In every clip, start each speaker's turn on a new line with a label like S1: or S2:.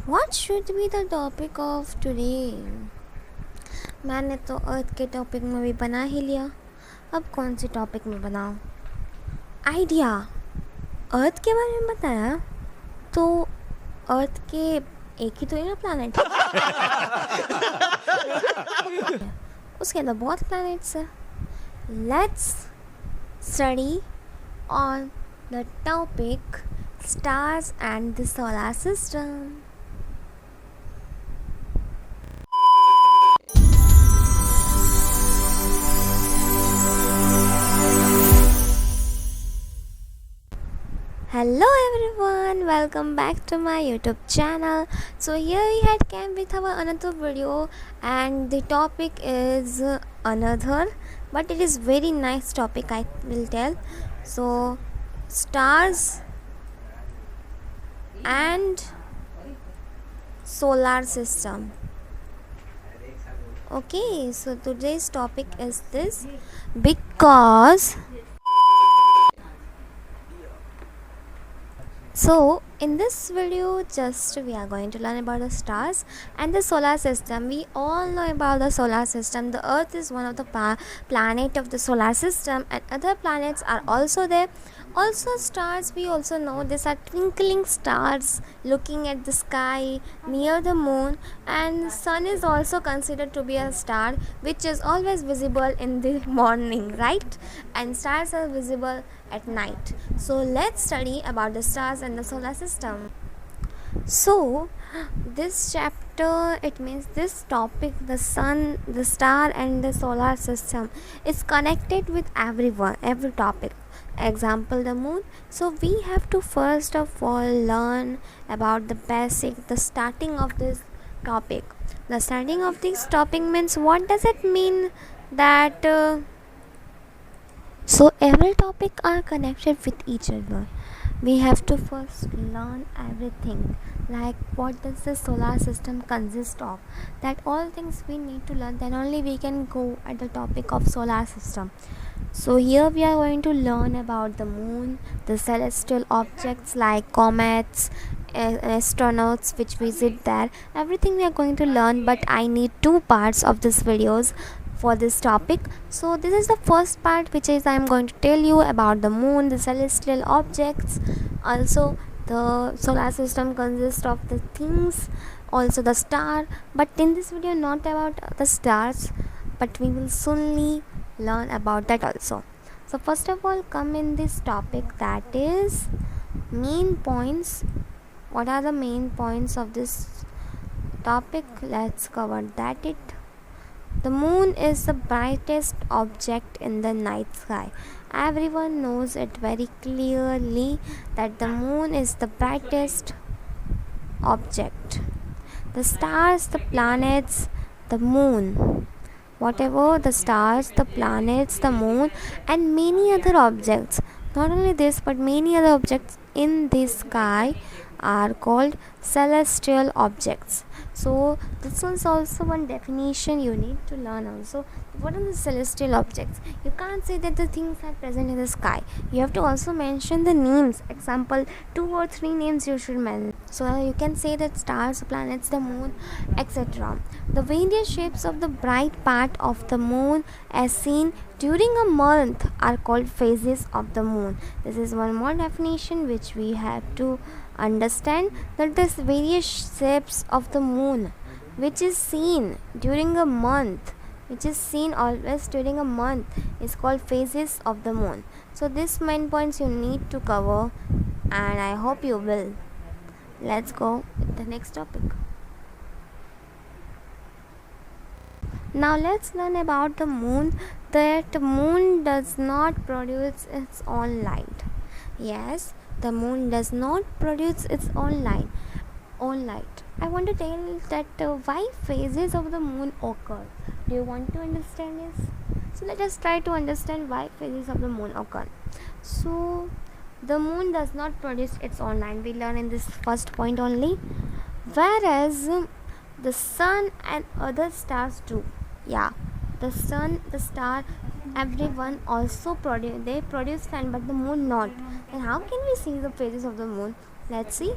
S1: What should be the topic of today? मैंने तो अर्थ के टॉपिक में भी बना ही लिया, अब कौन सी टॉपिक में बनाऊँ? आइडिया, अर्थ के बारे में बताया तो अर्थ के एक ही तो है ना प्लैनेट उसके अंदर बहुत प्लैनेट्स है. Let's study on the topic stars and the solar system. Hello everyone, welcome back to my YouTube channel. So here we had came with our another video, and the topic is another, but it is very nice topic, I will tell. So stars and solar system. Okay, so today's topic is this because so in this video just we are going to learn about the stars and the solar system. We all know about the solar system. The earth is one of the planet of the solar system, and other planets are also there. Also stars, we also know these are twinkling stars looking at the sky near the moon, and sun is also considered to be a star which is always visible in the morning, right? And stars are visible at night. So let's study about the stars and the solar system. So this chapter, it means this topic, the sun, the star and the solar system, is connected with every topic. Example, the moon. So we have to first of all learn about the starting of this topic. The starting of this topic means, what does it mean that so every topic are connected with each other. We have to first learn everything, like what does the solar system consist of. That all things we need to learn, then only we can go at the topic of solar system. So here we are going to learn about the moon, the celestial objects like comets, astronauts which visit there. Everything we are going to learn, but I need two parts of this videos for this topic. So this is the first part, which is I am going to tell you about the moon, the celestial objects. Also the solar system consists of the things, also the star, but in this video not about the stars, but we will soonly learn about that also. So first of all, come in this topic, that is main points. What are the main points of this topic? Let's cover that. The moon is the brightest object in the night sky. Everyone knows it very clearly that the moon is the brightest object. The stars, the planets, the moon, whatever the stars, the planets, the moon, and many other objects. Not only this, but many other objects in the sky are called celestial objects. So this was also one definition you need to learn also. What are the celestial objects? You can't say that the things are present in the sky. You have to also mention the names. Example, 2 or 3 names you should mention. So you can say that stars, planets, the moon, etc. The various shapes of the bright part of the moon as seen during a month are called phases of the moon. This is one more definition which we have to understand, that this various shapes of the moon which is seen during a month, which is seen always during a month, is called phases of the moon. So these main points you need to cover, and I hope you will. Let's go with the next topic. Now let's learn about the moon. That moon does not produce its own light. Yes, the moon does not produce its own light. I want to tell that why phases of the moon occur. Do you want to understand this? So let us try to understand why phases of the moon occur. So the moon does not produce its own light. We learn in this first point only. Whereas the sun and other stars do. Yeah, the sun, the star, everyone also produce sun, but the moon not. Then how can we see the phases of the moon? Let's see.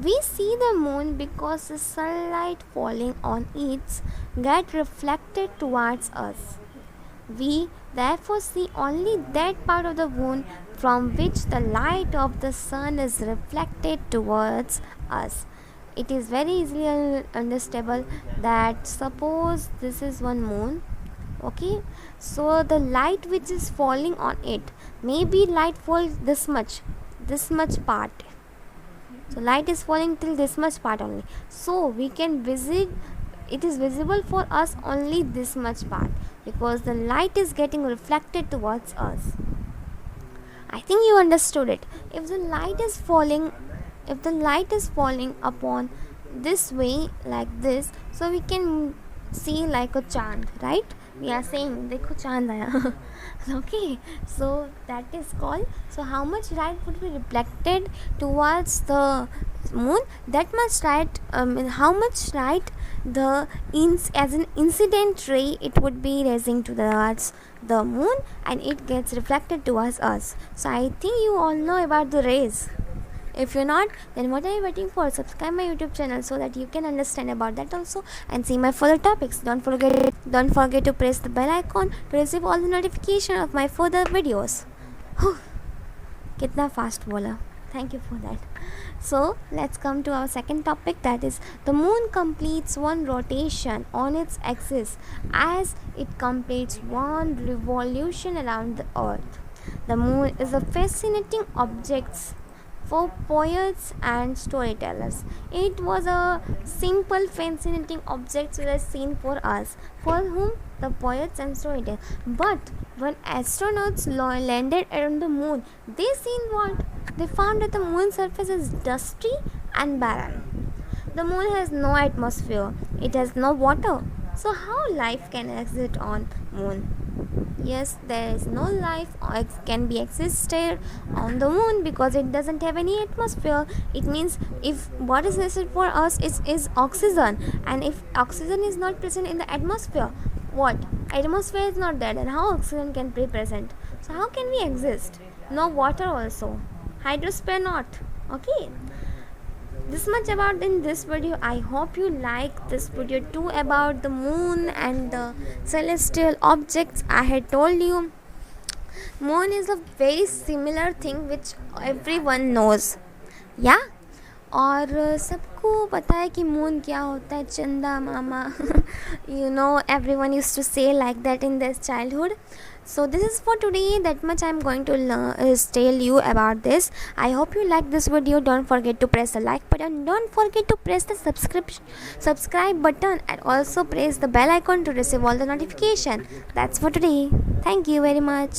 S1: We see the moon because the sunlight falling on it get reflected towards us. We therefore see only that part of the moon from which the light of the sun is reflected towards us. It is very easily understandable that suppose this is one moon, okay, so the light which is falling on it, maybe light falls this much part, so light is falling till this much part only, so we can visit, it is visible for us only this much part because the light is getting reflected towards us. I think you understood it. If the light is falling, if the light is falling upon this way like this, so we can see like a chand, right? We are saying dekho chand aaya. Okay, so that is called, so how much light would be reflected towards the moon, that much light, how much light the as an incident ray it would be raising towards the moon and it gets reflected towards us. So I think you all know about the rays. If you're not, then what are you waiting for? Subscribe my YouTube channel so that you can understand about that also and see my further topics. Don't forget to press the bell icon to receive all the notification of my further videos. Kitna fast bola. Thank you for that. So let's come to our second topic, that is the moon completes one rotation on its axis as it completes one revolution around the earth. The moon is a fascinating object for poets and storytellers. It was a simple fascinating object which was seen for us, for whom the poets and storytellers. But when astronauts landed on the moon, they seen what? They found that the moon's surface is dusty and barren. The moon has no atmosphere, it has no water. So how life can exist on moon? Yes, there is no life or can be existed on the moon because it doesn't have any atmosphere. It means if what is necessary for us is oxygen, and if oxygen is not present in the atmosphere, what? Atmosphere is not there, then how oxygen can be present? So how can we exist? No water also. Hydrosphere not. Okay. This much about in this video. I hope you like this video too about the moon and the celestial objects I had told you. Moon is a very similar thing which everyone knows. Yeah. और सबको पता है कि moon क्या होता है, चंदा मामा. You know, everyone used to say like that in their childhood. So this is for today, that much I am going to tell you about this. I hope you like this video. Don't forget to press the like button, don't forget to press the subscribe button, and also press the bell icon to receive all the notification. That's for today. Thank you very much.